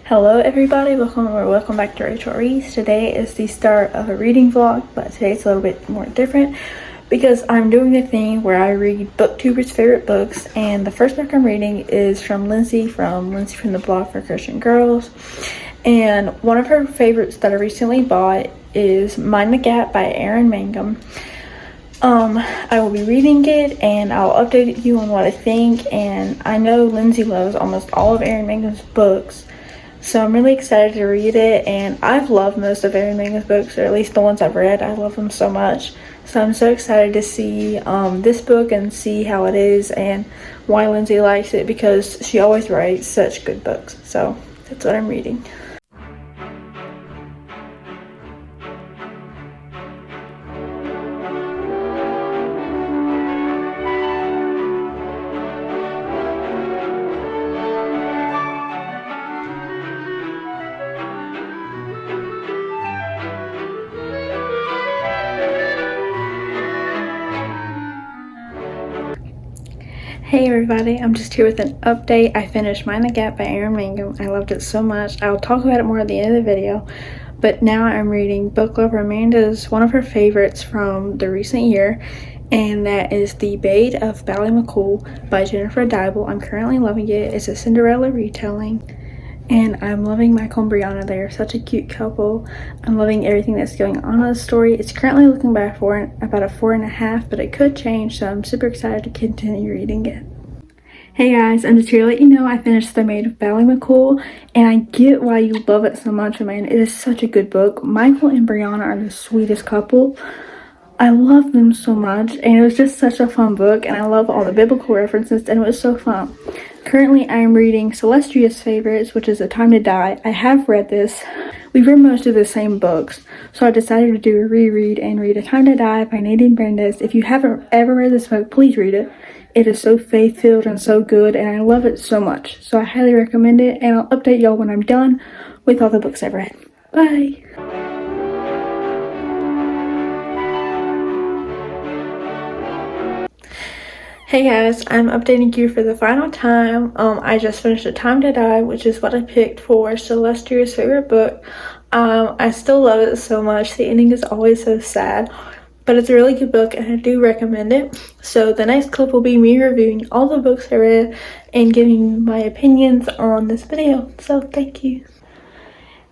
Hello everybody, welcome back to Rachel Reese. Today is the start of a reading vlog, but today it's a little bit more different because I'm doing a thing where I read Booktubers' favorite books, and the first book I'm reading is from Lindsay from the blog for Christian Girls. And one of her favorites that I recently bought is Mind the Gap by Erin Mangum. I will be reading it and I'll update you on what I think. And I know Lindsay loves almost all of Erin Mangum's books, so I'm really excited to read it. And I've loved most of Erin Mangum's books, or at least the ones I've read. I love them so much. So I'm so excited to see this book and see how it is and why Lindsay likes it, because she always writes such good books. So that's what I'm reading. Hey everybody, I'm just here with an update. I finished Mind the Gap by Erin Mangum. I loved it so much. I'll talk about it more at the end of the video, but now I'm reading Book Lover Amanda's one of her favorites from the recent year, and that is The Maid of Ballymaccool by Jennifer Dybel. I'm currently loving it. It's a Cinderella retelling, and I'm loving Michael and Brianna. They're such a cute couple. I'm loving everything that's going on in the story. It's currently looking back for about a 4.5, but it could change, so I'm super excited to continue reading it. Hey guys, I'm just here to let you know I finished The Maid of Ballymaccool, and I get why you love it so much, man. It is such a good book. Michael and Brianna are the sweetest couple. I love them so much, and it was just such a fun book, and I love all the biblical references, and it was so fun. Currently, I am reading Celestria's favorites, which is A Time to Die. I have read this. We've read most of the same books, so I decided to do a reread and read A Time to Die by Nadine Brandes. If you haven't ever read this book, please read it. It is so faith-filled and so good, and I love it so much. So I highly recommend it, and I'll update y'all when I'm done with all the books I've read. Bye! Hey guys, I'm updating you for the final time. I just finished A Time to Die, which is what I picked for Celestria's favorite book. I still love it so much. The ending is always so sad, but it's a really good book and I do recommend it. So the next clip will be me reviewing all the books I read and giving my opinions on this video. So thank you.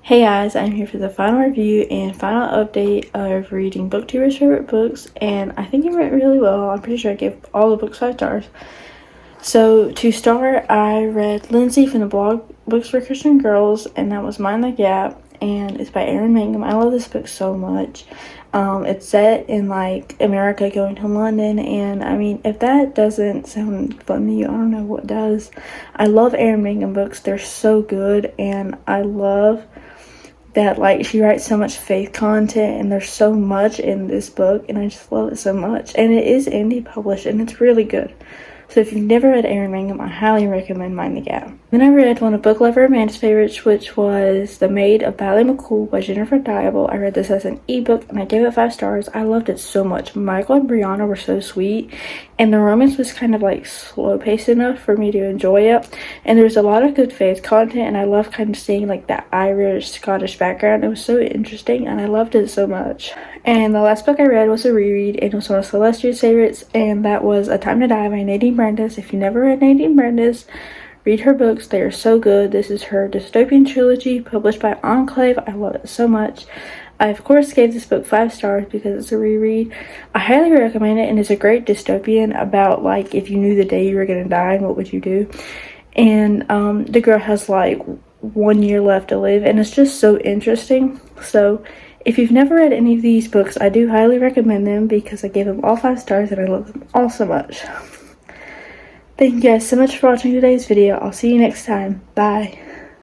Hey guys, I'm here for the final review and final update of reading Booktubers' favorite books, and I think it went really well. I'm pretty sure I gave all the books 5 stars. So to start, I read Lindsay from the blog Books for Christian Girls, and that was Mind the Gap, and it's by Erin Mangum. I love this book so much. It's set in like America going to London, and I mean, if that doesn't sound fun to you, I don't know what does. I love Erin Mangum books. They're so good, and I love that like she writes so much faith content, and there's so much in this book, and I just love it so much. And it is indie published, and it's really good. So if you've never read Erin Mangum, I highly recommend Mind the Gap. Then I read one of Book Lover Amanda's favorites, which was The Maid of Ballymaccool by Jennifer Dybel. I read this as an ebook, and I gave it 5 stars. I loved it so much. Michael and Brianna were so sweet, and the romance was kind of like slow-paced enough for me to enjoy it. And there was a lot of good faith content, and I love kind of seeing like that Irish, Scottish background. It was so interesting, and I loved it so much. And the last book I read was a reread, and it was one of Celestria's favorites, and that was A Time to Die by Nadine Brandes. If you never read Nadine Brandes, read her books. They are so good. This is her dystopian trilogy published by Enclave. I love it so much. I of course gave this book 5 stars because it's a reread. I highly recommend it, and it's a great dystopian about like if you knew the day you were gonna die and what would you do. And the girl has like 1 year left to live, and it's just so interesting. So if you've never read any of these books, I do highly recommend them because I gave them all 5 stars and I love them all so much. Thank you guys so much for watching today's video. I'll see you next time. Bye.